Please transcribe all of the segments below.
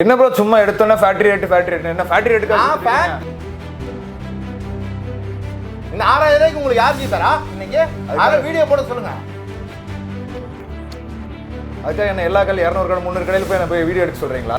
என்ன ப்ரோ சும்மா எடுத்தோன்னா ஃபேக்டரி ரேட் என்ன ஃபேக்டரி ரேட்டுக்கு இந்த 6000 ரூபாய்க்கு உங்களுக்கு யார் தரா இன்னைக்கு அத வீடியோ போட சொல்லுங்க. அதுக்காக என்ன எல்லா கடையில 200 கடை 300 கடையில போய் போய் வீடியோ எடுக்க சொல்றீங்களா?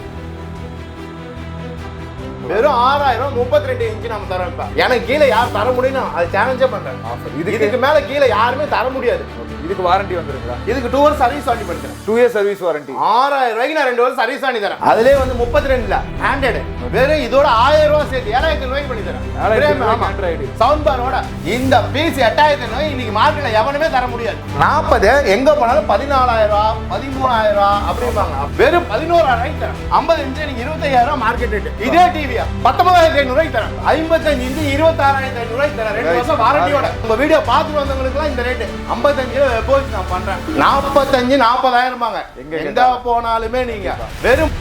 வெறும் 6000 32 இன்ச் நம்ம தரோம். இப்ப எனக்கு கீழே யார் தர முடியும் அது சேலஞ்சே பண்றேன். இதுக்கு மேல கீழே யாருமே தர முடியாது. இதுக்கு வாரண்டி வந்துருங்களா? இதுக்கு 2 இயர்ஸ் சர்வீஸ் வாரண்டி பண்ணிக்கிறேன். 2 இயர்ஸ் சர்வீஸ் வாரண்டி. 6000 ரூபாய்க்கு நான் 2 வருஷம் சர்வீஸ் வாரண்டி தரேன். அதுலயே வந்து 32 ல ஹேண்டட். வெறும் இதோட 1000 ரூபாய் சேர்த்து 7000 ரூபாய்க்கு பண்ணி தரேன். 7000 ஆண்ட்ராய்டு சவுண்ட் பாரோட இந்த பீஸ் 8000 ரூபாய் இன்னைக்கு மார்க்கெட்ல எவனுமே தர முடியாது. 40 எங்க போனாலும் 14000 ரூபாய் 13000 ரூபாய் அப்படிம்பாங்க. வெறும் 11000 ரூபாய்க்கு தரேன். 50 இன்ச் நீங்க 25000 ரூபாய் மார்க்கெட் ரேட். இதே டிவி 19500 ரூபாய்க்கு தரேன். 55 இன்ச் 26500 ரூபாய்க்கு தரேன். 2 வருஷம் வாரண்டியோட. உங்க வீடியோ பார்த்துட்டு வந்தவங்களுக்குலாம் இந்த ரேட் 55 போய் நான் பண்றேன். 45 40000 பாங்க. எங்க போனாலுமே நீங்க வெறும்.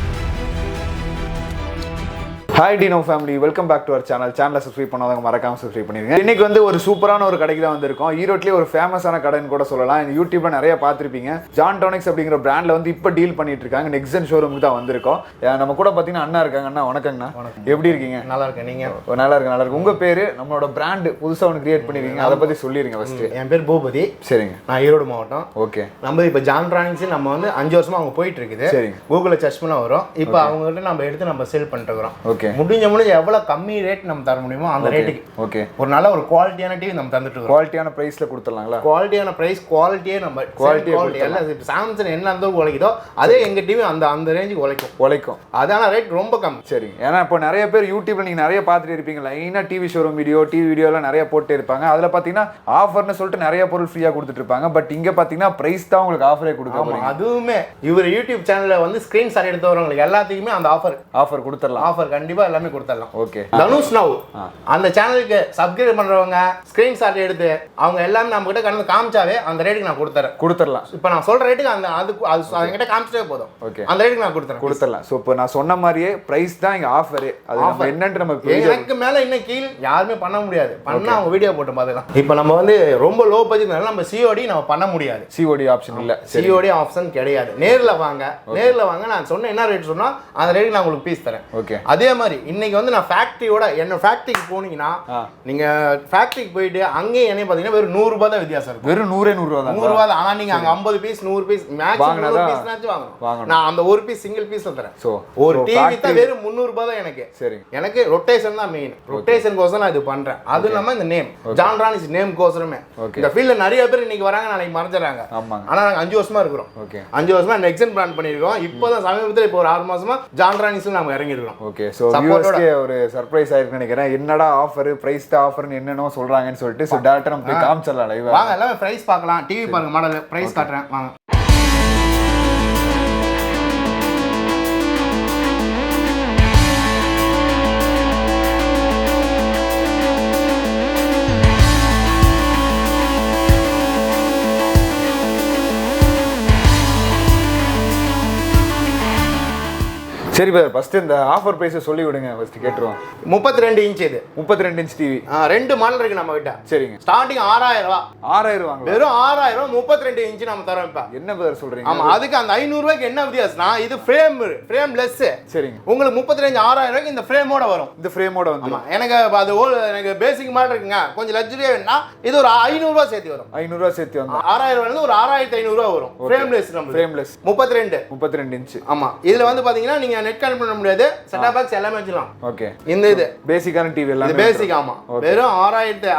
Hi Dino family, welcome back to our சேனலை சப்ஸ்கிரைப் பண்ணாதவங்க மறக்காம சப்ஸ்கிரைப் பண்ணிருங்க. இன்னைக்கு வந்து ஒரு சூப்பரான ஒரு கடைக்கு தான் வந்திருக்கோம். ஈரோட்லேயே ஒரு ஃபேமஸான கடைன்னு கூட சொல்லலாம். யூடியூப்ல நிறைய பார்த்துருப்பீங்க. ஜான்டானிக்ஸ் அப்படிங்கிற பிராண்ட்ல வந்து இப்போ டீல் பண்ணிட்டு இருக்காங்க. NXZEN ஷோரூமுக்கு தான் வந்திருக்கோம். நம்ம கூட பார்த்தீங்கன்னா அண்ணா இருக்காங்க. அண்ணா வணக்கங்கண்ணா. எப்படி இருக்கீங்க? நல்லா இருக்கேன். நீங்க? நல்லா இருக்கு. உங்க பேரு நம்மளோட பிராண்ட் புதுசாக ஒன்று கிரியேட் பண்ணிருக்கீங்க, அதை பத்தி சொல்லிருங்க ஃபர்ஸ்ட். என் பேர் பூபதி. சரிங்க. நான் ஈரோடு மாவட்டம். ஓகே. நம்ம இப்போ ஜான்டானிக்ஸ் நம்ம வந்து 5 வருஷமா அவங்க போயிட்டு இருக்குது. சரிங்க. கூகுளில் சர்ச் பண்ணா வரும். இப்போ அவங்க கிட்ட நம்ம எடுத்து நம்ம சேல் பண்ணிட்டு இருக்கிறோம். ஓகே. முடிஞ்ச எவ்வளவு கம்மி ரேட் நம்ம தர முடியுமோ அந்த ரேட்டுக்கு ஓகே ஒரு நல்ல ஒரு குவாலிட்டியான டிவி நம்ம தந்துட்டு இருக்கோம். குவாலிட்டியான பிரைஸ்ல கொடுத்துடலாங்களா? குவாலிட்டியான பிரைஸ், குவாலிட்டியே நம்ம குவாலிட்டி எல்லாம் சாம்சங் என்ன அந்த உழைக்குதோ அதே எங்க டிவி அந்த ரேஞ்சுக்கு உழைக்கும். அதான ரேட் ரொம்ப கம்மி. சரிங்க. ஏன்னா இப்போ நிறைய பேர் யூடியூப்ல நீங்க நிறைய பார்த்துட்டு இருப்பீங்க. லைனா டிவி ஷோரூம் டிவி வீடியோ எல்லாம் நிறைய போட்டு இருப்பாங்க. அதுல பாத்தீங்கன்னா ஆஃபர்னு சொல்லிட்டு நிறைய பொருள் ஃப்ரீயா கொடுத்துட்டு இருப்பாங்க. பட் இங்க பாத்தீங்கன்னா பிரைஸ் தான் உங்களுக்கு ஆஃபரே கொடுக்காம. அதுவுமே இவர் யூடியூப் சேனல்ல வந்து ஸ்கிரீன் ஷாட் எடுத்து வரவங்களுக்கு எல்லாத்துக்குமே அந்த ஆஃபர் கொடுத்துடலாம். ஆஃபர் கண்டிப்பா எல்லாமே கொடுத்துடலாம். ஓகே. தனுஷ் நவ் அந்த சேனலுக்கு சப்ஸ்கிரைப் பண்றவங்க ஸ்கிரீன்ஷாட் எடுத்து அவங்க எல்லாமே நம்ம கிட்ட கலந்து காமிச்சாவே அந்த ரேட்டுக்கு நான் கொடுத்துறேன். இப்போ நான் சொல்ற ரேட்டுக்கு அந்த அது கிட்ட காமிச்சே போதும். ஓகே. அந்த ரேட்டுக்கு நான் கொடுத்துறேன். சோ இப்போ நான் சொன்ன மாதிரியே பிரைஸ் தான் இங்க ஆஃபர். அது நம்ம என்னன்னு நமக்கு எனக்கு மேல இன்னும் கீழ் யாருமே பண்ண முடியாது. பண்ணா அவங்க வீடியோ போட்டு பாத்துக்கலாம். இப்போ நம்ம வந்து ரொம்ப லோ பட்ஜெட்னால நம்ம சிஓடி நம்ம பண்ண முடியாது. சிஓடி ஆப்ஷன் இல்ல. சிஓடி ஆப்ஷன் கிடையாது. நேர்ல வாங்க நான் சொன்ன என்ன ரேட் சொன்னா அந்த ரேட்டுக்கு நான் உங்களுக்கு பீஸ் தரேன். ஓகே. அதே மாதிரி இன்னைக்கு வந்து நான் ஃபேக்டரியோட என்ன ஃபேக்டரிக்கு போனீங்கன்னா நீங்க ஃபேக்டரிக்கு போயிட்டு அங்கேயும் என்ன பாத்தீங்கன்னா வெறும் 100 ரூபாய் தான் வித்தியாசம் இருக்கும். வெறும் 100 ரூபாய் தான். 100 ரூபாய் தான். ஆனா நீங்க அங்க 50 பீஸ் 100 பீஸ் மேக்ஸிமம் 100 பீஸ்னாச்சும் வாங்கணும். நான் அந்த ஒரு பீஸ் சிங்கிள் பீஸ்ல தரேன். சோ ஒரு டிவி தான் வெறும் 300 ரூபாய் தான் எனக்கு. சரி. எனக்கு ரொட்டேஷன் தான் மெயின். ரொட்டேஷன் கோசம் நான் இது பண்றேன். அது இல்லாம இந்த நேம் ஜான்டானிக்ஸ் நேம் கோசமே இந்த ஃபீல்ட்ல நிறைய பேர் இன்னைக்கு வராங்க, நாளைக்கு மறந்துறாங்க. ஆனா நாங்க 5 வருஷமா இருக்கிறோம். ஓகே. 5 வருஷமா NXZEN பிராண்ட் பண்ணிருக்கோம். இப்போதான் சமீபத்துல இப்போ ஒரு 6 மாசமா ஜான்டானிக்ஸ்ல நாம இறங்கி இருக்கோம். ஓகே. சோ வியூவர்ஸ்க்கு ஒரு சர்ப்ரைஸ் ஆயிருக்கு நினைக்கிறேன். என்னடா ஆஃபர் பிரைஸ் தான் ஆஃபர்னு என்னென்னோ சொல்றாங்கன்னு சொல்லிட்டு சோ டைரக்டா நம்ம போய் காமிச்சறலாம் லைவா. வாங்க எல்லாமே பிரைஸ் பார்க்கலாம். டிவி பாருங்க, மாடல் பிரைஸ் காட்றேன் வாங்க. சரி பாரு, ஃபர்ஸ்ட் இந்த ஆஃபர் பிரைஸ் சொல்லி விடுங்க. ஃபர்ஸ்ட் கேட்றோம். 32 இன்ச் இது. 32 இன்ச் டிவி. ரெண்டு மாடல் இருக்கு நம்ம கிட்ட. சரிங்க. ஸ்டார்டிங் 6000 ரூபாய். 6000 வாங்க. வெறும் 6000 32 இன்ச் நம்ம தரோம். இப்ப என்ன பேர் சொல்றீங்க? ஆமா, அதுக்கு அந்த 500 ரூபாய்க்கு என்ன வித்தியாசம்னா இது ஃப்ரேம் லெஸ். சரிங்க. உங்களுக்கு 35 6000 ரூபாய்க்கு இந்த ஃப்ரேமோட வரும். இந்த ஃப்ரேமோட வந்து எனக்கு அது எனக்கு பேசிக் மாடல் இருக்குங்க. கொஞ்சம் லக்ஸரியா வேணா இது ஒரு 500 ரூபாய் சேர்த்து வரும். 500 ரூபாய் சேர்த்து வந்து 6000 வந்து ஒரு 6500 ரூபாய் வரும். ஃப்ரேம்லெஸ் நம்ம ஃப்ரேம்லெஸ் 32 இன்ச். ஆமா, இதுல வந்து பாத்தீங்கன்னா நீங்க நெட் கனெக்ட் பண்ண முடியாது. செட்டப் பாக்ஸ் எல்லாமே வச்சுக்கலாம். ஓகே. இந்த இது பேசிக்கான டிவி எல்லாம் இது பேசிக். ஆமா, வெறும் 6000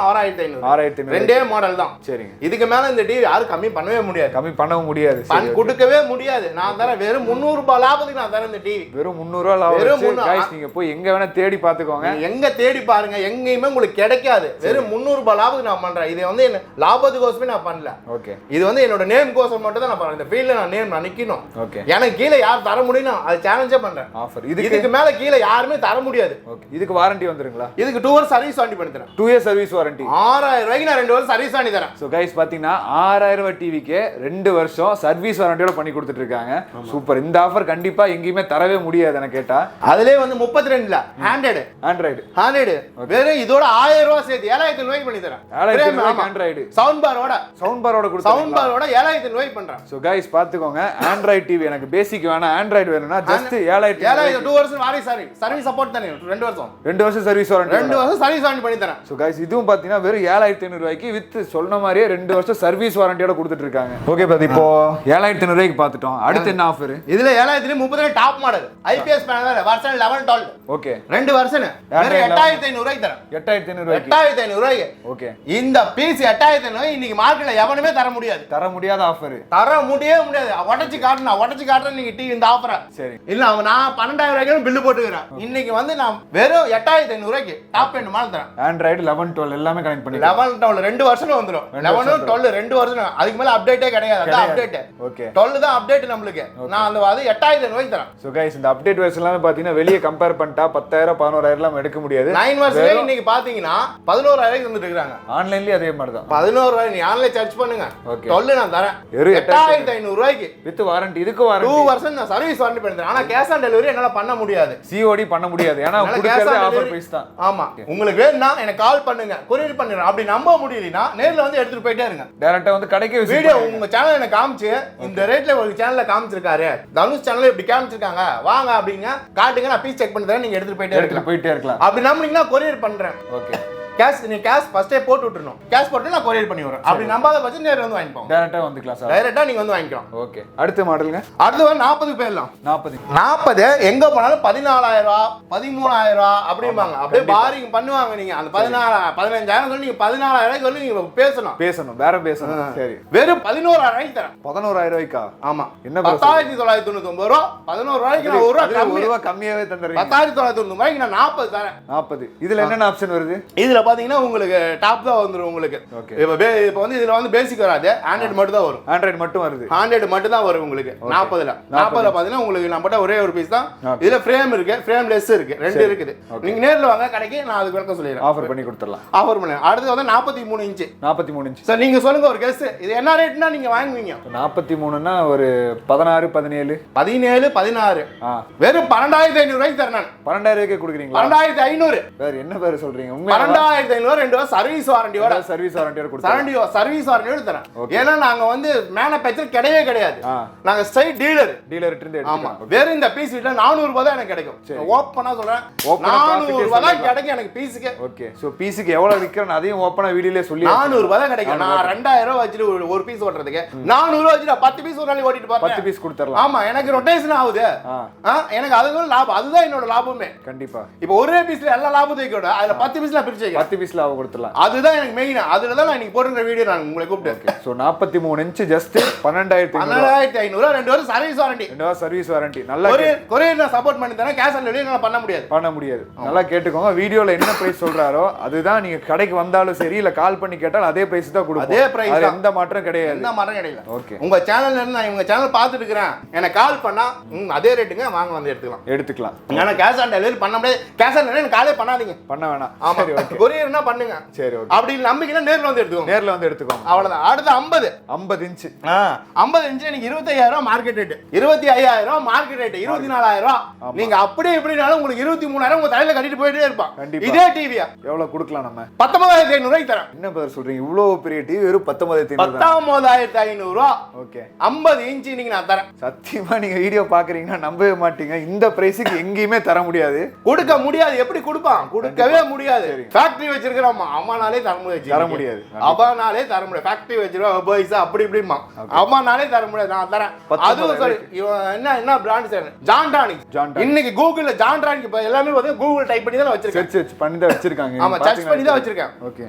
6500 ரெண்டே மாடல் தான். சரிங்க. இதுக்கு மேல இந்த டிவி யாரும் கம்மி பண்ணவே முடியாது. கம்மி பண்ணவும் முடியாது. கொடுக்கவே முடியாது. நான் தரேன் வெறும் 300 ரூபாய் லாபத்துக்கு நான் தரேன் இந்த டிவி. வெறும் 300 ரூபாய் லாபம். गाइस நீங்க போய் எங்க வேணா தேடி பாத்துக்கோங்க. எங்க தேடி பாருங்க, எங்கேயுமே உங்களுக்கு கிடைக்காது. வெறும் 300 ரூபாய் லாபத்துக்கு நான் பண்றேன். இது வந்து என்ன லாபத்துக்கோசமே நான் பண்ணல. ஓகே. இது வந்து என்னோட நேம் கோசம் மட்டும் தான் நான் பண்றேன். இந்த ஃபீல்ட்ல நான் நேம் நிக்கணும். ஓகே. எனக்கு கீழ யார் தர முடியும்னா அது சேலஞ்சே பண்றேன். ஆஃபர் இதுக்கு மேல கீழ யாருமே தர முடியாது. ஓகே. இதுக்கு வாரண்டி வந்துருங்களா? இதுக்கு 2 இயர்ஸ் சர்வீஸ் வாரண்டி பண்ணி தரேன். 2 இயர்ஸ் சர்வீஸ் வாரண்டி. 6000 ரூபாய்க்கு நான் 2 வருஷம் சர்வீஸ் வாரண்டி தரேன். சோ गाइस பாத்தீங்கன்னா 6000 ரூபாய் டிவிக்கு 2 வருஷம் சர்வீஸ் வாரண்டியோட பண்ணி கொடுத்துட்டு இருக்காங்க. சூப்பர். இந்த ஆஃபர் கண்டிப்பா எங்கேயுமே தரவே முடியாது எனக்கு கேட்டா. அதுலயே வந்து 32 ல ஆண்ட்ராய்டு வேற இதோட 1000 ரூபாய் சேர்த்து 7000 ரூபாய்க்கு பண்ணி தரேன். 7000 ரூபாய்க்கு ஆண்ட்ராய்டு சவுண்ட் பாரோட கொடுத்து சவுண்ட் பாரோட 7000 ரூபாய்க்கு பண்றேன். சோ गाइस பாத்துக்கோங்க, ஆண்ட்ராய்டு டிவி எனக்கு பேசிக் வேணா ஆண்ட்ராய்டு வேணும்னா ஜஸ்ட் 7000 2 வருஷம் வாரி சர்வீஸ் சப்போர்ட் தானே 2 வருஷம் சர்வீஸ் வாரண்டி 2 வருஷம் சர்வீஸ் வாரண்டி பண்ணி தரேன். சோ गाइस இதுவும் பாத்தீங்கன்னா வெறும் 7500 ரூபாய்க்கு வித் சொன்ன மாதிரியே 2 வருஷம் சர்வீஸ் வாரண்டியோட கொடுத்துட்டு இருக்காங்க. ஓகே பாதி இப்போ 7500 ரூபாய்க்கு பாத்துட்டோம். அடுத்து என்ன ஆஃபர்? இதுல 7032 top model IPS panel version 11 12. Okay 2 வருஷம் வெறும் 8500 ரூபாய்க்கு தரேன். 8500 ரூபாய்க்கு 8500 ரூபாய்க்கு. ஓகே இந்த பீஸ் 8500 இன்னைக்கு மார்க்கெட்ல எவனுமே தர முடியாத ஆஃபர். தர முடியாது. உடைச்சு காட்டுறேன் நீங்க டிவி இந்த ஆஃபரை. சரி இல்ல நான் 12000 ரூபாய்க்கு பில் போட்டுக்கிறேன். இன்னைக்கு வந்து நான் வெறும் 8500 ரூபாய்க்கு டாப் எண்ட் மாடல் தரேன். ஆண்ட்ராய்டு 11 12 எல்லாமே கனெக்ட் பண்ணி 11 12 2 வருஷம் வந்துரும். 11 12 2 வருஷம். அதுக்கு மேல அப்டேட்டே கிடையாது. அதான் அப்டேட். ஓகே 12 தான் அப்டேட் நம்மளுக்கு. நான் அந்த அது 8000 ரூபாய்க்கு தரேன். சோ गाइस இந்த அப்டேட் வெர்ஷன் எல்லாமே பாத்தீங்கன்னா வெளிய கம்பேர் பண்ணிட்டா 10000 11000 எல்லாம் எடுக்க முடியாது. 9 வருஷம் இன்னைக்கு பாத்தீங்கன்னா 11000 ரூபாய்க்கு வந்துட்டு இருக்காங்க. ஆன்லைன்லயே அதே மாதிரி தான். 11000 ரூபாய் நீ ஆன்லைன் சர்ச் பண்ணுங்க. 12 நான் தரேன். 8500 ரூபாய்க்கு வித் வாரண்டி. இதுக்கு வாரண்டி 2 வருஷம் நான் சர்வீஸ் வாரண்டி பண்ணிட்டேன். ஆனா கேஷ் ஆன் டெலிவரி என்னால பண்ண முடியாது. சிஓடி பண்ண முடியாது. ஏன்னா குடுக்குறது ஆஃபர் பிரைஸ் தான். ஆமா உங்களுக்கு வேணும்னா எனக்கு கால் பண்ணுங்க. கொரியர் பண்ணிடுறேன். அப்படி நம்ப முடியலனா நேர்ல வந்து எடுத்துட்டு போயிட்டே இருங்க. டைரக்டா வந்து கடைக்கு வீடியோ உங்க சேனல் எனக்கு காமிச்சு இந்த ரேட்ல ஒரு சேனல்ல காமிச்சிருக்காரு. தனுஷ் சேனல்ல இப்படி காமிச்சிருக்காங்க. வாங்க அப்படிங்க காட்டுங்க நான் பீஸ் செக் பண்ணி தரேன். நீங்க எடுத்துட்டு போயிட்டே இருக்கலாம். அப்படி நம்பினீங்கன்னா கொரியர் பண்றேன். ஓகே கேஷ் ஃபர்ஸ்டே போட்டு விட்டுறணும். கேஷ் போட்டு நான் கொரியர் பண்ணி வரேன். அப்படி நம்பாத பட்சம் நேர்ல வந்து வாங்கிப்போம். டைரக்டா வந்துக்கலாம் சார். டைரக்டா நீங்க வந்து வாங்கிக்கலாம். ஓகே அடுத்த மாடலுங்க. அடுத்து 40 போயிடலாம். 40 எங்க போனாலும் 14000 ரூபாய் 13000 ரூபாய் அப்படிம்பாங்க. அப்படியே பாரிங் பண்ணுவாங்க. நீங்க அந்த 15000 சொல்லி நீங்க 14000 சொல்லி நீங்க பேசணும் வேற பேசணும். சரி வெறும் 11000 ரூபாய்க்கு தரேன். 11000 ரூபாய்க்கா? ஆமா என்ன 10999 ரூபாய் 11 ரூபாய்க்கு நான் 1 ரூபாய் கம்மியாவே தந்துறேன். 10999 ரூபாய்க்கு நான் 40 தரேன். 40 இதுல என்னென்ன ஆப்ஷன் வருது? இதுல பாத்தீங்கன்னா உங்களுக்கு டாப் தான் வந்துரும் உங்களுக்கு. இப்போ வந்து இதுல வந்து பேசிக் வராது. ஆண்ட்ராய்டு மட்டும் தான் வரும். ஆண்ட்ராய்டு மட்டும் வருது. ஆண்ட்ராய்டு மட்டும் தான் வரும் உங்களுக்கு. 40ல பாத்தீங்கன்னா உங்களுக்கு நம்மட்ட ஒரே ஒரு பீஸ் தான். இதுல ஃப்ரேம் இருக்கு, ஃப்ரேம் லெஸ் இருக்கு. ரெண்டு இருக்குது. நீங்க நேர்ல வாங்க கடைக்கு நான் அதுக்கு விளக்கம் சொல்லிடுறேன். ஆஃபர் பண்ணி கொடுத்துறலாம். ஆஃபர் பண்ணு. அடுத்து வந்து 43 இன்ச். 43 இன்ச். சார் நீங்க சொல்லுங்க ஒரு கெஸ். இது என்ன ரேட்னா நீங்க வாங்குவீங்க? 43னா ஒரு 16 17 16 வெறும் 12500 ரூபாய்க்கு தரேன் நான். 12000 ரூபாய்க்கு கொடுக்குறீங்களா? 12500. வேற என்ன பேர் சொல்றீங்க? உண்மையா 12500 2 வருஷம் சர்வீஸ் வாரண்டியோட சர்வீஸ் வாரண்டியோட தரேன். ஏன்னா நாங்க வந்து மேனுஃபேக்சர் கிடையாது. நாங்க ஸ்ட்ரைட் டீலர் கிட்ட இருந்து எடுத்துறோம். வேற இந்த பீஸ் வீட்ல 400 ரூபாய் தான் எனக்கு கிடைக்கும். ஓபனா சொல்றேன் 400 ரூபாய் தான் கிடைக்கும் எனக்கு பீஸ்க்கு. ஓகே சோ பீஸ்க்கு எவ்வளவு விக்கிறேன் அதையும் ஓபனா வீடியோல சொல்லி 400 ரூபாய் தான் கிடைக்கும். நான் 2000 ரூபாய் வச்சிட்டு ஒரு பீஸ் ஓட்றதுக்கு 400 ரூபாய் வச்சிட்டு 10 பீஸ் ஒரு நாள் ஓட்டிட்டு போறேன். 10 பீஸ் கொடுத்துறலாம். ஆமா எனக்கு ரொட்டேஷன் ஆகுது. எனக்கு அதுவும் லாபம். அதுதான் என்னோட லாபமே. கண்டிப்பா இப்போ ஒரே பீஸ்ல எல்லா லாபத்தையும் வைக்கோட அதுல 10 பீஸ்ல பிரிச்சு வைக்க 10 பீஸ்ல அவ கொடுத்துறலாம். அதுதான் எனக்கு மெயின். அதுல தான் நான் இன்னைக்கு போடுற வீடியோ நான் உங்களை கூப்பிட்டேன். சோ 43 இன்ச் ஜஸ்ட் 12500 2 வருஷம் சர்வீஸ் வாரண்டி. 2 வருஷம் சர்வீஸ் வாரண்டி. நல்லா கொரியர் நான் சப்போர்ட் பண்ணி தரேன். கேஷ் ஆன் டெலிவரி நான் பண்ண முடியாது. நல்லா கேட்டுக்கோங்க. வீடியோல என்ன பிரைஸ் சொல்றாரோ அதுதான் நீங்க கடைக்கு வந்தாலும் சரி இல்ல கால் பண்ணி கேட்டாலும் அதே பிரைஸ் தான் கொடுப்போம். அதே பிரைஸ் தான். எந்த மாற்றம் கிடையாது. ஓகே உங்க சேனல்ல இருந்து நான் உங்க சேனல் பார்த்துட்டு இருக்கேன். எனக்கு கால் பண்ணா அதே ரேட்டுங்க வாங்க வந்து எடுத்துக்கலாம். ஏன்னா கேஷ் ஆன் டெலிவரி பண்ண முடியாது. கேஷ் ஆன் டெலிவரி காலே பண்ணாதீங்க. பண்ண வேணாம். ஆமா கொரியர்னா பண்ணுங்க. சரி ஓகே. அப்படி நம்பிக்கைனா நேர்ல வந்து எடுத்துக்கோங்க. அவ்வளவுதான். அடுத்து 50 இன்ச். 50 இன்ச் எனக்கு 25000 ரூபாய் மார்க்கெட் ரேட். 25000 ரூபாய் மார்க்கெட் ரேட். 24000 ரூபாய். நீங்க அப்படியே எப்படினாலும் உங்களுக்கு 23000 உங்க தலையில கட்டிட்டு போயிட்டே இருப்பான். இதே டிவியா எவ்வளவு கொடுக்கலாம் நம்ம? 19500 ரூபாய்க்கு தரேன். என்ன பேர் சொல்றீங்க? இவ்வளவு பெரிய டிவி வெறும் 19500 ரூபாய். ஓகே 50 இன்ச் நீங்க நான் தரேன். சத்தியமா நீங்க வீடியோ பாக்குறீங்கன்னா நம்பவே மாட்டீங்க. இந்த பிரைஸ்க்கு எங்கேயுமே தர முடியாது. கொடுக்க முடியாது. எப்படி கொடுப்பான்? கொடுக்கவே முடியாது. ஃபேக்டரி வச்சிருக்கிறோம். அம்மானாலே தர முடியாது. அம்மானாலே தர முடியாது. ஃபேக்டரி வச்சிருக்கோம் பைசா அப்படி இப்படிமா. அம்மானாலே தர முடியாது. நான் தரேன். அதுவும் சரி என்ன பிராண்ட் சார்? ஜான்டானிக். இன்னைக்கு கூகுள்ல ஜான்டானிக் எல்லாமே வந்து கூகுள் டைப் பண்ணி தான் வச்சிருக்கேன். சர்ச் பண்ணி தான் வச்சிருக்காங்க. ஆமா சர்ச் பண்ணி தான் வச்சிருக்கேன். ஓகே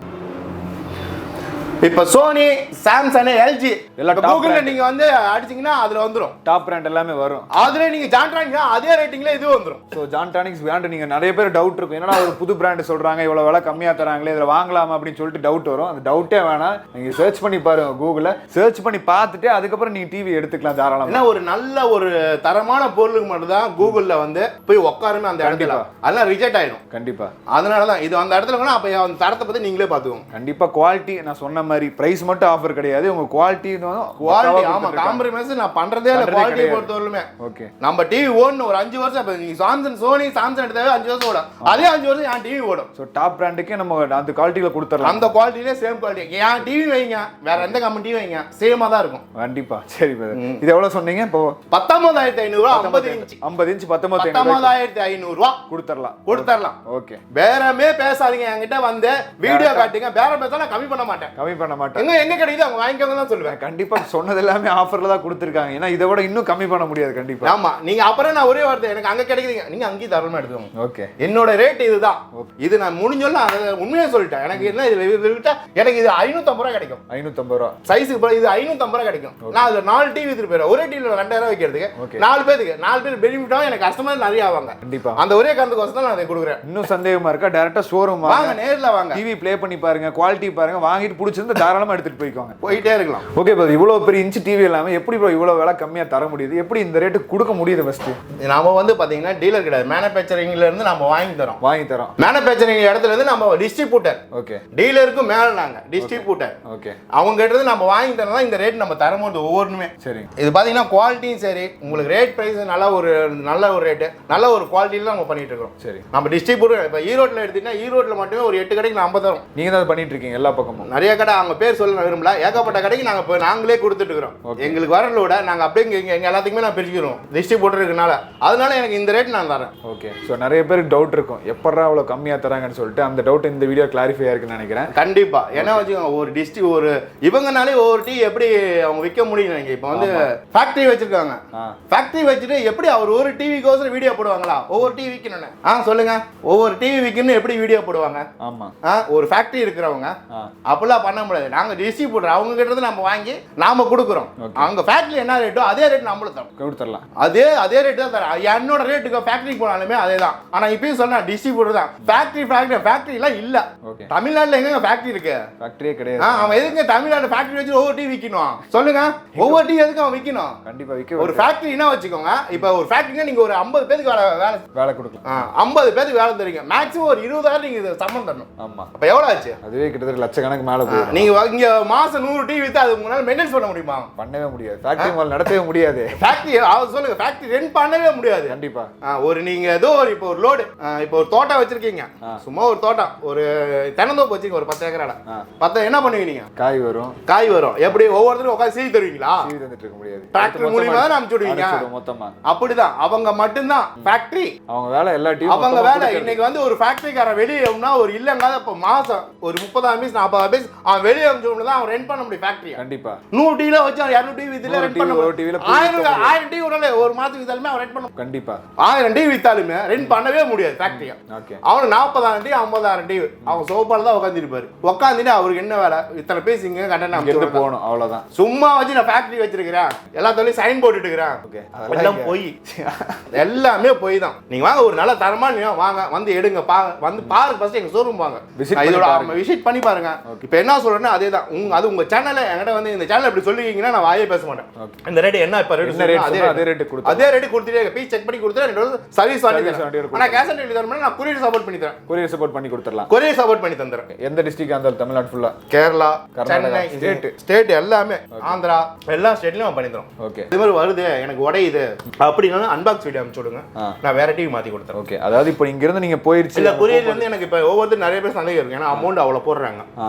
இப்ப சோனி சாம்சங் எல்ஜி எல்லாம் கூகுள்ல நீங்க வந்து அடிச்சீங்கன்னா அதுல வந்துரும். டாப் பிராண்ட் எல்லாமே வரும். அதுல நீங்க ஜான்டானிக் அதே ரேட்டிங்ல இது வந்துரும். சோ ஜான்டானிக்ஸ் பிராண்ட் நீங்க நிறைய பேர் டவுட் இருக்கும். என்னடா ஒரு புது பிராண்ட் சொல்றாங்க இவ்வளவு விலை கம்மியா தராங்களே இதுல வாங்கலாமா அப்படின்னு சொல்லிட்டு டவுட் வரும். அந்த டவுட்டே வேணாம். நீங்க சர்ச் பண்ணி பாருங்க. கூகுள்ல சர்ச் பண்ணி பார்த்துட்டு அதுக்கப்புறம் நீங்க டிவி எடுத்துக்கலாம் தாராளமா. ஏன்னா ஒரு நல்ல ஒரு தரமான பொருளுக்கு மட்டும் தான் கூகுள்ல வந்து போய் உட்காருமே அந்த இடத்துல. அதெல்லாம் ரிஜெக்ட் ஆயிடும். கண்டிப்பா. அதனாலதான் இது அந்த இடத்துல வேணா அப்ப அந்த தரத்தை பத்தி நீங்களே பாத்துக்கோங்க. கண்டிப்பா குவாலிட்டி நான் சொன்ன மாதிரி பிரைஸ் மட்டும் ஆஃபர் கிடையாது, உங்க குவாலிட்டி ஆமா காம்ப்ரமைஸ் நான் பண்றதே இல்ல. குவாலிட்டி பொறுத்தவரையிலுமே ஓகே. நம்ம டிவி ஓடணும் ஒரு 5 வருஷம். இப்ப நீங்க சாம்சங் சோனி சாம்சங் எடுத்தாவே 5 வருஷம் ஓடும். அதே 5 வருஷம் என் டிவி ஓடும். சோ டாப் பிராண்டுக்கே நம்ம அந்த குவாலிட்டில கொடுத்துறலாம். அந்த குவாலிட்டிலே சேம் குவாலிட்டி. என் டிவி வைங்க, வேற எந்த கம்பெனி வைங்க, சேமா தான் இருக்கும் கண்டிப்பா. சரி இது எவ்வளவு சொன்னீங்க? இப்போ 19500 ரூபாய் 50 இன்ச் 50 இன்ச் 19500 ரூபாய் கொடுத்துறலாம். ஓகே. பேரமே பேசாதீங்க, என்கிட்ட வந்து வீடியோ காட்டுங்க. பேரம் பேசா நான் கம்மி பண்ண மாட்டேன். எங்க கிடைக்குது அவங்க வாங்கிக்கோங்க தான் சொல்லுவேன். கண்டிப்பா சொன்னது எல்லாமே ஆஃபர்ல தான் கொடுத்திருக்காங்க. ஏன்னா இதை விட இன்னும் கம்மி பண்ண முடியாது கண்டிப்பா. ஆமா நீங்க அப்புறம் நான் ஒரே வார்த்தை, எனக்கு அங்க கிடைக்குதுங்க, நீங்க அங்கேயும் தாராளமா எடுத்துக்கோங்க. ஓகே. என்னோட ரேட் இதுதான். இது நான் முடிஞ்சோல்ல உண்மையா சொல்லிட்டேன். எனக்கு என்ன எனக்கு இது 550 ரூபாய் கிடைக்கும். 550 ரூபாய் சைஸுக்கு இது 550 ரூபாய் கிடைக்கும். நான் அதுல 4 டிவி எடுத்துட்டு போறேன். ஒரே டிவில 2000 வைக்கிறதுக்கு 4 பேர் பெனிஃபிட்டா எனக்கு கஸ்டமர் நிறைய ஆவாங்க. கண்டிப்பா அந்த ஒரே காரணத்துக்கு தான் நான் அதை கொடுக்குறேன். இன்னும் சந்தேகமா இருக்கா? டைரக்டா ஷோரூம் வாங்க, நேர்ல வாங்க, டிவி ப்ளே பண்ணி பாருங்க, குவாலிட்டி பாருங்க, வாங்கிட்டு பிடிச்சிருந்தா தாராளமா எடுத்துட்டு போயிட்டே இருக்கலாம். ஓகே ப்ரோ, இவ்வளவு பெரிய இன்ச் டிவி எல்லாமே எப்படி ப்ரோ இவ்வளவு விலை கம்மியா தர முடியுது? எப்படி இந்த ரேட்டு கொடுக்க முடியுது? ஃபர்ஸ்ட் நாம வந்து பாத்தீங்கன்னா டீலர் கிடையாது, மேனுஃபேக்சரிங்ல இருந்து நம்ம வாங்கி தரோம். மேனுஃபேக்சரிங் இடத்துல இருந்து நம்ம டிஸ்ட்ரிபியூட்டர். ஓகே. டீலருக்கு மேல நாங்க டிஸ்ட்ரிபியூட்டர். ஓகே. அவங்க கிட்ட இருந்து நம்ம வாங்கி தரதா இந்த ரேட் நம்ம தரம்போது ஒவ்வொருமே. சரி. இது பாத்தீங்கன்னா குவாலிட்டியும் சரி, உங்களுக்கு ரேட் பிரைஸ் நல்ல ஒரு ரேட், நல்ல ஒரு குவாலிட்டில நம்ம பண்ணிட்டு இருக்கோம். சரி. நம்ம டிஸ்ட்ரிபியூட்டர் இப்ப ஈரோட்ல எடுத்தீங்கன்னா ஈரோட்ல மட்டுமே ஒரு 8 கடைக்கு நம்ம தரோம். நீங்க தான் பண்ணிட்டு இருக்கீங்க எல்லா பக்கமும். நிறைய கடை அவங்க பேர் சொல்ல விரும்பல, ஏகப்பட்ட கடைக்கு நாங்களே கொடுத்துட்டு இருக்கிறோம். எங்களுக்கு வரலோட நாங்க அப்படியே எங்க எல்லாத்துக்குமே நான் பிரிச்சுக்கிறோம் டிஸ்ட்ரிபியூட்டர் இருக்கனால. அதனால எனக்கு இந்த ரேட் நான் தரேன். ஓகே. ஸோ நிறைய பேருக்கு டவுட் இருக்கும், எப்படா அவ்வளோ கம்மியாக தராங்கன்னு சொல்லிட்டு. அந்த டவுட் இந்த வீடியோ கிளாரிஃபை ஆயிருக்குன்னு நினைக்கிறேன். கண்டிப்பா. ஏன்னா வச்சுக்கோங்க, ஒரு இவங்கனாலே ஒவ்வொரு டீ எப்படி அவங்க விற்க முடியும். இப்போ வந்து ஃபேக்டரி வச்சிருக்காங்க. ஃபேக்டரி வச்சுட்டு எப்படி அவர் ஒரு டிவிக்கோசரம் வீடியோ போடுவாங்களா? ஒவ்வொரு டிவி விற்கணும்னு சொல்லுங்க. ஒவ்வொரு டிவி விற்கணும் எப்படி வீடியோ போடுவாங்க? ஆமா. ஒரு ஃபேக்டரி இருக்கிறவங்க அப்படிலாம் பண்ண முடியாது. நாங்க டிஸ்ட்ரிபியூட்டர், அவங்க கிட்ட இருந்து நம்ம வாங்கி நாம கொடுக்குறோம். அவங்க ஃபேக்டரி என்ன ரேட்டோ அதே ரேட் நம்மளும் கொடுத்துடலாம். அதே ரேட் தான் தரேன். என்னோட ரேட்டுக்கு ஃபேக்டரி போனாலுமே அதே தான். ஆனா இப்பயும் சொன்னா டிஸ்ட்ரிபியூட்டர் தான். ஃபேக்டரி எல்லாம் இல்ல. தமிழ்நாட்டுல எங்க ஃபேக்டரி இருக்கு? ஃபேக்டரியே கிடையாது. அவன் எதுக்கு தமிழ்நாடு ஃபேக்டரி வச்சு ஒவ்வொரு டீ விற்கணும் சொல்லுங்க? ஒவ்வொரு டீ எதுக்கு அவன் விற்கணும்? கண்டிப்பா விற்க. ஒரு ஃபேக்டரினா வச்சுக்கோங்க, இப்ப ஒரு ஃபேக்டரினா நீங்க ஒரு 50 பேருக்கு வேலை கொடுக்கலாம். 50 பேருக்கு வேலை தரீங்க, மேக்ஸிமம் ஒரு 20,000 நீங்க சம்பளம் தரணும். ஆமா. அப்ப எவ்வளவு ஆச்சு? அதுவே கிட்டத்தட்ட லட்சக்கணக்கு மேல போகும். நீங்க இங்க மாசம் 100 டீ வித்தா அது உங்களால மெயின்டெய்ன் பண்ண முடியுமா? பண்ணவே முடியாது. ஃபேக்டரி மால் நடத்தவே முடியாது. ஃபேக்டரி சொல்லுங்க, ஃபேக்டரி ரன் பண்ணவே முடியாது. கண்டிப்பா. ஒரு நீங்க ஏதோ இப்போ ஒரு லோடு, இப்போ ஒரு தோட்டம் வச்சிருக்கீங்க, சும்மா ஒரு தோட்டம், ஒரு தென்னந்தோப்பு வச்சிருக்கீங்க, ஒரு 10 ஏக்கரால 10 என்ன பண்ணுவீங்க? நீங்க காய் வரும் எப்படி ஒவ்வொருத்தரும் உட்காந்து சீவி தருவீங்களா? சீவி தந்துட்டு இருக்க முடியாது. டிராக்டர் மூலமா தான் அனுப்பிச்சு விடுவீங்க மொத்தமா. அப்படிதான் அவங்க மட்டும்தான் ஃபேக்டரி. அவங்க வேலை எல்லா டீம் அவங்க வேலை. இன்னைக்கு வந்து ஒரு ஃபேக்டரிக்கார வெளியேனா ஒரு இல்லங்காத இப்ப மாசம் ஒரு 30,000 பீஸ் 40,000 பீஸ் அவன் வெளியே அனுப்பிச்சு தான் அவன் ரன் பண்ண முடியும் ஃபேக்டரி. கண்டிப்பா 100 டீல வச்சு 200 டீ வித்துல ரன் பண்ண முடியும். 1000 டீ உடனே ஒரு மாசத்துக்கு வித்தாலுமே அவன் ரன் பண்ண கண்டிப்பா 1000 டீ வித்தாலுமே ரன் பண்ணவே முடியாது ஃபேக்டரியா. அவன் 40,000 டீ 50,000 டீ அவன் சோபால தான் உட்கார்ந்திருப்பாரு. உட்கார்ந்துட்டு அவருக்கு என்ன வேலை? இத்தனை பேஸ் இங்க கண்டென்ட் அனுப்பிச்சு போகணும், அவ்வளவுதான். சும்மா வச்சு நான் ஃபேக்டரி வச்சிருக்கிறேன், எல்லாத்தையும் சைன் போட்டுட்டு இருக்கிறேன். எல்லாம் போய் எல்லாமே போய் தான். நீங்க வாங்க, ஒரு நல்ல தரமா நீங்க வாங்க, வந்து எடுங்க, வந்து பாருங்க. ஃபர்ஸ்ட் எங்க ஷோரூம் வாங்க, விசிட் பண்ணி பாருங்க. இப்போ என்ன சொல்றேன்னா அதே தான். அது உங்க சேனல்ல என்கிட்ட வந்து இந்த சேனல் இப்படி சொல்லிருக்கீங்கன்னா நான் வாயே பேச மாட்டேன். இந்த ரேட் என்ன இப்ப ரேட் அதே ரேட் கொடுத்துட்டே பீஸ் செக் பண்ணி கொடுத்துறேன். சர்வீஸ் வாங்கி தரேன். ஆனா கேஷ் ஆன் டெலிவரி தரணும். நான் courier சப்போர்ட் பண்ணி தரேன். courier சப்போர்ட் பண்ணி கொடுத்துறலாம். courier சப்போர்ட் பண்ணி தந்துறேன். எந்த டிஸ்ட்ரிக்ட் இருந்தாலும் தமிழ்நாடு ஃபுல்லா, கேரளா, சென்னை, ஸ்டேட் எல்லாமே, ஆந்திரா எல்லா ஸ்டேட்லயும் பண்ணி தரோம். ஓகே. இது மாதிரி வருது எனக்கு உடையுது அப்படின்னா அன்பாக்ஸ் வீடியோ அனுப்பிச்சு விடுங்க, நான் வேற டிவி மாத்தி கொடுத்துறேன். ஓகே. அதாவது இப்போ இங்க இருந்து நீங்க போயிருச்சு இல்ல courierல இருந்து எனக்கு இப்போ ஒவ்வொருத்தர் நிறைய பேர் சந்தேகம் இருக்கு. ஏன்னா அமௌண்ட் அவ்வளவு போடுறாங்க,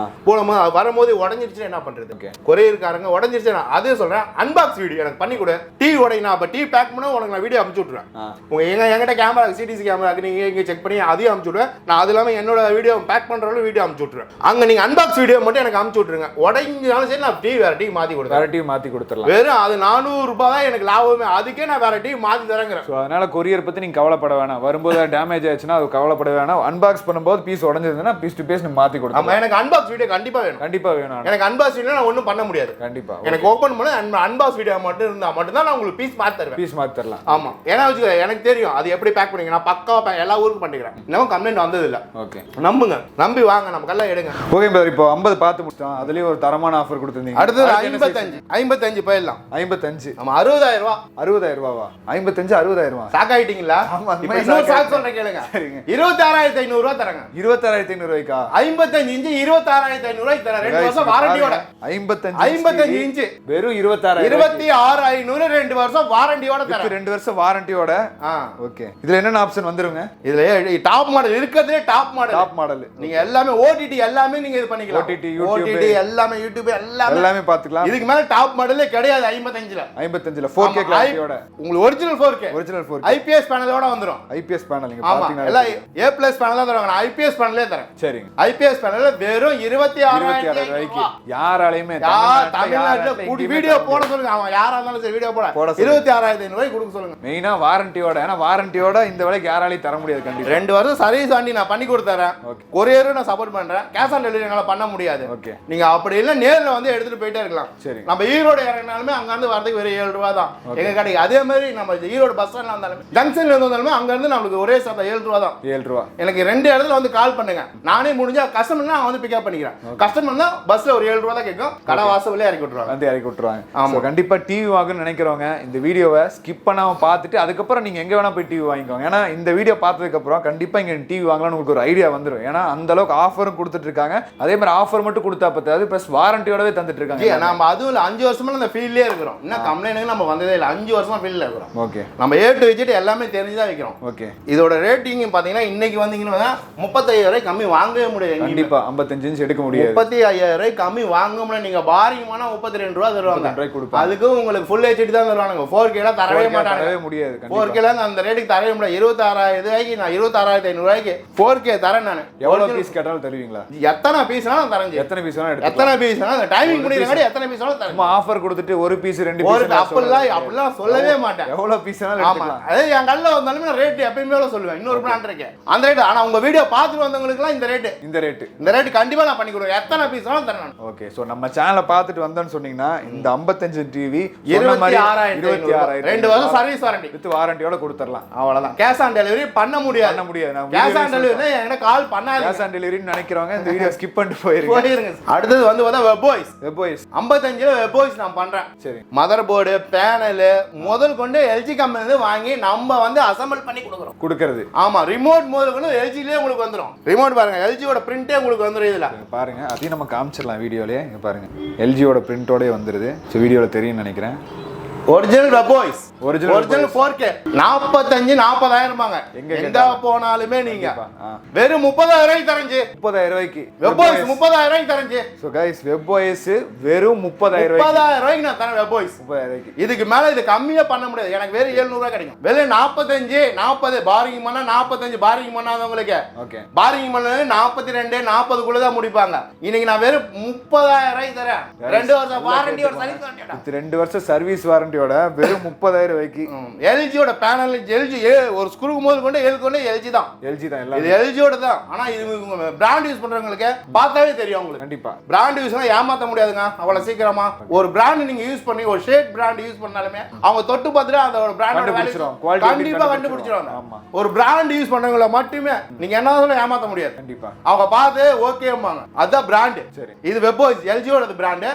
போடும்போது வரும்போது உடஞ்சிருச்சுன்னா என்ன பண்றது? கொரியர்காரங்க உடஞ்சிருச்சுன்னா அதே சொல்றேன், அன்பாக்ஸ் வீடியோ எனக்கு பண்ணி கொடு. டிவி உடையினா அப்ப டிவி பேக் பண்ண உனக்கு நான் வீடியோ அனுப்பிச்சு விட்டுறேன். உங்க எங்கிட்ட கேமரா சிடிசி கேமரா நீங்க இங்க செக் பண்ணி அதையும் அனுப்பிச்சு விடுவேன். நான் அது இல்லாம என்னோட வீடியோ பேக் பண்றவங்க வீடியோ அனுப்பிச்சு விட்டுறேன். அங்க நீங்க அன்பாக்ஸ் வீடியோ மட்டும் எனக்கு அனுப்பிச்சு விட்டுருங்க. உடைஞ்சாலும் சரி நான் டிவி வேற டிவி மாத்தி கொடுத்தேன். வேற டிவி மாத்தி கொடுத்துறலாம். வெறும் அது 400 ரூபாய் தான் எனக்கு லாபமே. அதுக்கே நான் வேற டிவி மாத்தி தரேங்கிறேன். ஸோ அதனால கொரியர் பத்தி நீங்க கவலைப்பட வேணாம். வரும்போது டேமேஜ் ஆச்சுன்னா அது கவலைப்பட வேணாம். அன்பாக்ஸ் பண்ணும்போது பீஸ் உடஞ்சதுன்னா பீஸ் டு பீஸ் மாத்தி கொடுத்தோம். ஆமா, எனக்கு அன்பாக்ஸ் வீடியோ கண்டிப்பா வேணும். கண்டிப்பா வேணும். எனக்கு அன்பாக்ஸ் வீடியோ நான் ஒன்றும் பண்ண முடியாது. கண்டிப்பா எனக்கு ஓப்பன் பண்ண அன்பாக்ஸ் வீடியோ மட்டும் இருந்தா மட்டும் தான் நான் உங்களுக்கு பீஸ் மாத்தி தருவேன். பீஸ் மாத்தி தரலாம். ஆமா, ஏன்னா வச்சுக்க எனக்கு தெரியும் அது எப்படி பேக் பண்ணுங்க. நான் பக்காவா எல்லா ஊருக்கும் பண்ணிக்கிறேன். இன்னும் கம்ப்ளைண்ட் வந்தது இல்ல. ஓகே, நம்புங்க, நம்பி வாங்க, நம்ம கல்ல எடுங்க. ஓகே பிரதர், இப்போ 50 பார்த்து முடிச்சோம். அதுலயே ஒரு தரமான ஆஃபர் கொடுத்திருந்தீங்க. அடுத்து 55 போயிடலாம். 55 ஆமா 60,000 ரூபாய். 60,000 ரூபாவா? 55 60,000 ரூபாய். சாக் ஆயிட்டீங்களா? ஆமா, இப்போ இன்னொரு சாக் சொல்றேன் கேளுங்க. 26,500 ரூபாய் தரங்க. 26,500 ரூபாய்க்கா? 55 இன்ச் 26,500 ரூபாய் தரேன் 2 வருஷம் வாரண்டியோட 55 இன்ச் வெறும் 26500 2 வருஷம் வாரண்டியோட தரேன் 2 வருஷம் வாரண்டியோட ஓகே இதுல என்னென்ன ஆப்ஷன் வந்துருங்க இதுல டாப் மாடல் இருக்குதே டாப் மாடல் நீங்க எல்லாமே ஓடிடி எல்லாமே நீங்க இது பண்ணிக்கலாம் ஓடிடி எல்லாமே யூடியூப் எல்லாமே பாத்துக்கலாம் இதுக்கு மேல டாப் மாடலே கிடையாது 55ல 4K கிளாரிட்டியோட உங்களுக்கு ஒரிஜினல் 4K ஐபிஎஸ் பேனலோட வந்துரும் ஐபிஎஸ் பேனல் நீங்க பாத்தீங்கன்னா எல்லாம் A+ பேனல் தான் தருவாங்க நான் ஐபிஎஸ் பேனலே தரேன் சரிங்க ஐபிஎஸ் பேனல்ல வெறும் 26000 ரூபாய்க்கு யாராலையுமே தமிழ்நாட்டுல கூடி வீடியோ போட சொல்லுங்க அவன் யாரா இருந்தாலும் சரி வீடியோ போட 26500 ரூபாய்க்கு கொடுக்க சொல்லுங்க மெயினா வாரண்டியோட ஏனா வாரண்டியோட இந்த விலைக்கு யாராலையும் தர முடியாது கண்டிப்பா 2 வருஷம் சர்வீஸ் வாண்டி நான் பண்ணி கொடுத்தறேன் கொரியரும் நான் சப்போர்ட் பண்றேன் கேஷ் ஆன் டெலிவரி என்னால பண்ண முடியாது ஓகே நீங்க அப்படி இல்ல நேர்ல வந்து எடுத்துட்டு போயிட்டே இருக்கலாம் சரி நம்ம ஈரோடு இறங்கினாலுமே அங்க இருந்து வரதுக்கு வெறும் 7 ரூபாய் தான் எங்க கடைக்கு அதே மாதிரி நம்ம ஈரோடு பஸ் ஸ்டாண்ட்ல வந்தாலுமே ஜங்ஷன்ல வந்தாலுமே அங்க இருந்து நமக்கு ஒரே சாதா 7 ரூபாய் தான் 7 ரூபாய் எனக்கு 2 இடத்துல வந்து கால் பண்ணுங்க நானே முடிஞ்சா கஸ்டமர்னா நான் வந்து பிக்கப் பண்ணிக்கிறேன் கஸ்டமர்னா பஸ்ல ஒரு 7 ரூபாய் தான் கேட்கும் கடை வாசல்ல இறக்கி விட்டுருவாங்க வந்து இறக்கி விட்டுருவாங்க ஆமா கண்டிப்பா டிவி வாங்கணும்னு நினைக்கிறவங்க இந்த வீடியோவை ஸ்கிப் பண்ணாம பார்த்துட்டு அதுக்கப்புறம் நீங்க எங்க வேணா போய் டிவி வாங்கிக்கோங்க ஏன்னா இந்த வீடியோ பார்த்ததுக்கு அப்புறம் கண்டிப்பா இங்க டிவி வாங்கலாம்னு உங்களுக்கு ஒரு ஐடியா வந்துடும் ஏன்னா அந்த அளவுக்கு ஆஃபரும் கொடுத்துட்டு இருக்காங்க அதே மாதிரி ஆஃபர் மட்டும் கொடுத்தா பத்தாது பிளஸ் வாரண்டியோடவே தந்துட்டு இருக்காங்க நம்ம அதுவும் இல்ல 5 வருஷமா அந்த ஃபீல்ட்லயே இருக்கிறோம் இன்னும் கம்ப்ளைண்ட் நம்ம வந்ததே இல்ல 5 வருஷமா ஃபீல்ட்ல இருக்கிறோம் ஓகே நம்ம A to Z எல்லாமே தெரிஞ்சு தான் வைக்கிறோம் ஓகே இதோட ரேட்டிங் பாத்தீங்கன்னா இன்னைக்கு வந்தீங்கன்னா 35000 ரூபாய் கம்மி வாங்கவே முடியாது கண்டிப்பா 55 இன்ச் எடுக்க முடியாது 35000 ரூபாய் கம்மி வாங்க முடியாது நீங்க பாரிங்கமான 32 ரூபாய் தருவாங்க அதுக்கு உங்களுக்கு ஃபுல் HD தான் தருவாங்க 4K ல தரவே மாட்டாங்க தரவே முடியாது 4K ல அந்த ரேட்டுக்கு தரவே முடியாது 26000 ரூபாய்க்கு நான் 26500 ரூபாய்க்கு 4K தரேன் நான் எவ்வளவு பீஸ் கேட்டாலும் தருவீங்களா எத்தனை பீஸ் வேணாலும் தரேன் எத்தனை பீஸ் வேணாலும் எத்தனை பீஸ் வேணாலும் டைமிங் முடியறங்க எத்தனை பீஸ் வேணாலும் தரேன் ஆஃபர் கொடுத்துட்டு ஒரு பீஸ் 2 பீஸ் அப்படிலாம் சொல்லவே மாட்டேன் எவ்வளவு பீஸ் வேணாலும் எடுத்துக்கலாம் அதே என் கல்ல வந்தாலும் நான் ரேட் எப்பயுமே சொல்லுவேன் இன்னொரு பிராண்ட் இருக்கு அந்த ரேட் ஆனா உங்க வீடியோ பார்த்துட்டு வந்தவங்களுக்குலாம் இந்த ரேட் கண்டிப்பா நான் பண்ணி கொடுறேன் எத்தனை பீஸ் வேணாலும் தரேன் ஓகே சோ நம்ம சேனலை பார்த்துட்டு வந்தோம்னு சொன்னீங்கன்னா இந்த 55 டிவி 26000 2 வருஷம் சர்வீஸ் வாரண்டி வித் வாரண்டியோட கொடுத்துறலாம் அவ்வளவுதான் கேஷ் ஆன் டெலிவரி பண்ண முடியாது கேஷ் ஆன் டெலிவரி என்கிட்ட கால் பண்ணாதீங்க கேஷ் ஆன் டெலிவரின்னு நினைக்கிறவங்க இந்த வீடியோ ஸ்கிப் பண்ணிட்டு போயிருங்க அடுத்து வந்து பார்த்தா வெப் வாய்ஸ் 55 ல வெப் வாய்ஸ் நான் பண்றேன் சரி மதர் போர்டு பேனல் முதல் கொண்டு எல்ஜி கம்பெனில இருந்து வாங்கி நம்ம வந்து அசெம்பிள் பண்ணி கொடுக்குறது ஆமா ரிமோட் முதல் கொண்டு எல்ஜிலே உங்களுக்கு வந்துரும் ரிமோட் பாருங்க எல்ஜியோட பிரிண்டே உங்களுக்கு வந்துரும் இதுல பாருங்க அதையும் நம்ம காமிச்சிடலாம் வீடியோலயே இங்க பாருங்க எல்ஜியோட பிரிண்டோடே வந்துருது ஸோ வீடியோல தெரியும் நினைக்கிறேன் original web voice original 4K 45 40000 பாங்க எங்க போனாலுமே நீங்க வெறும் 30000 ரூபாய்க்கு தரஞ்சு 30000 ரூபாய்க்கு வெப் வாய்ஸ் 30000 ரூபாய்க்கு தரஞ்சு சோ गाइस வெப் வாய்ஸ் வெறும் 30000 ரூபாய்க்கு நான் தரேன் வெப் வாய்ஸ் 30000 ரூபாய்க்கு இதுக்கு மேல இது கம்மியா பண்ண முடியாது எனக்கு வெறும் 700 ரூபாய் கிடைக்கும் வெறும் 45 40 பாரிங் பண்ணா 45 பாரிங் பண்ணாதவங்களுக்கு ஓகே பாரிங் பண்ணது 42 40 குள்ள தான் முடிப்பாங்க இன்னைக்கு நான் வெறும் 30000 ரூபாய்க்கு தரேன் 2 வருஷம் வாரண்டி ஒரு சர்வீஸ் வாரண்டி 2 வருஷம் சர்வீஸ் வாரண்டியோட வெறும் 30000 ரூபாய்க்கு எல்ஜியோட பேனல் எல்ஜி ஒரு ஸ்க்ரூ முதல் கொண்டு எல்ஜி தான் எல்லாம் இது எல்ஜியோட தான் ஆனா இது பிராண்ட் யூஸ் பண்றவங்களுக்கு பார்த்தாவே தெரியும் உங்களுக்கு கண்டிப்பா பிராண்ட் யூஸ்னா ஏமாத்த முடியாதுங்க அவ்வளவு சீக்கிரமா ஒரு பிராண்ட் நீங்க யூஸ் பண்ணி ஒரு ஷேட் பிராண்ட் யூஸ் பண்ணாலுமே அவங்க தொட்டு பார்த்துட்டு அதோட பிராண்டோட வேல்யூ கண்டிப்பா கண்டுபிடிச்சிருவாங்க ஒரு பிராண்ட் யூஸ் பண்றவங்கள மட்டுமே நீங்க என்ன சொல்ல ஏமாத்த முடியாது கண்டிப்பா அவங்க பார்த்து ஓகேம்பாங்க அதான் பிராண்ட் சரி இது வெப் வாய்ஸ் எல்ஜியோட பிராண்ட்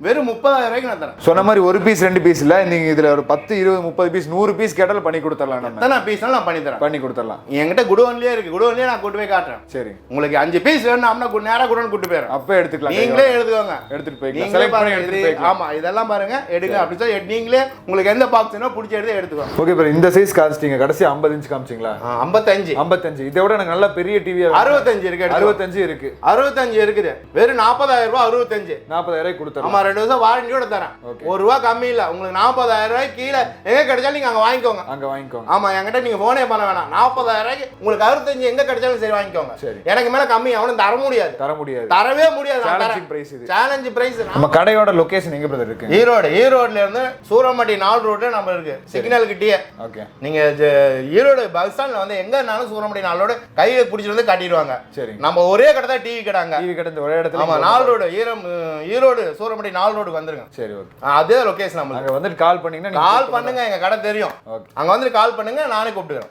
வெறும் 30000 ரூபாய்க்கு நான் தரேன் சொன்ன மாதிரி ஒரு பீஸ் 2 பீஸ் இல்ல நீங்க இதுல ஒரு 10 20 30 பீஸ் 100 பீஸ் கேட்டாலும் பண்ணி கொடுத்துடலாம் நம்ம எத்தனை பீஸ்னாலும் நான் பண்ணி கொடுத்துடலாம் என்கிட்ட குடோன்லயே இருக்கு குடோன்லயே நான் கூட்டி போய் காட்டுறேன் சரி உங்களுக்கு 5 பீஸ் வேணும்னா நேரா குடோன் கூட்டி போயிடும் அப்ப எடுத்துக்கலாம் நீங்களே எடுத்துக்கோங்க எடுத்துட்டு போய்க்கலாம் செலக்ட் பண்ணி எடுத்துட்டு போய்க்கலாம் ஆமா இதெல்லாம் பாருங்க எடுங்க அப்படி சொல்லி நீங்களே உங்களுக்கு எந்த பாக்ஸ் வேணோ பிடிச்ச எடுத்து எடுத்துக்கோங்க ஓகே ப்ரோ இந்த சைஸ் காமிச்சிங்க கடைசி 50 இன்ச் காமிச்சிங்களா 55 இதை விட எனக்கு நல்ல பெரிய டிவி 65 இருக்கு 65 இருக்கு 65 இருக்குது வெறும் 40000 ரூபாய் 40000 ரூபாய் கொடுத்தறேன் ஆமா 2 வருஷம் வாரண்டியோட தரேன் 1 ரூபாய் கம்மி இல்ல உங்களுக்கு 40000 ரூபாய் கீழ எங்க கிடைச்சாலும் நீங்க அங்க வாங்கிக்கோங்க ஆமா என்கிட்ட நீங்க போனே பண்ண வேணாம் 40000 ரூபாய்க்கு உங்களுக்கு 65 எங்க கிடைச்சாலும் சரி வாங்கிக்கோங்க எனக்கு மேல கம்மி அவனும் தர முடியாது தரவே முடியாது சேலஞ்சிங் பிரைஸ் இது சேலஞ்ச் பிரைஸ் நம்ம கடையோட லொகேஷன் எங்க பிரதர் இருக்கு ஈரோட்ல இருந்து சூரம்பட்டி 4 ரோட்ல நம்ம இருக்கு சிக்னல் கிட்டயே ஓகே நீங்க ஈரோடு பஸ் ஸ்டாண்ட்ல வந்து எங்கனாலும் சூரம்பட்டி 4 ரோடு கையில புடிச்சிட்டு வந்து காட்டிடுவாங்க சரி நம்ம ஒரே கடை தான் டிவி கடைங்க டிவி கடை ஒரே இடத்துல ஆமா 4 ரோடு ஈரோடு சூரம்பட்டி 4 ரோடுக்கு வந்துருங்க சரி ஓகே அதே லொகேஷன் நம்ம அங்க வந்து கால் பண்ணீங்கன்னா கால் பண்ணுங்க எங்க கடை தெரியும் அங்க வந்து கால் பண்ணுங்க நானே கூப்பிடுறேன்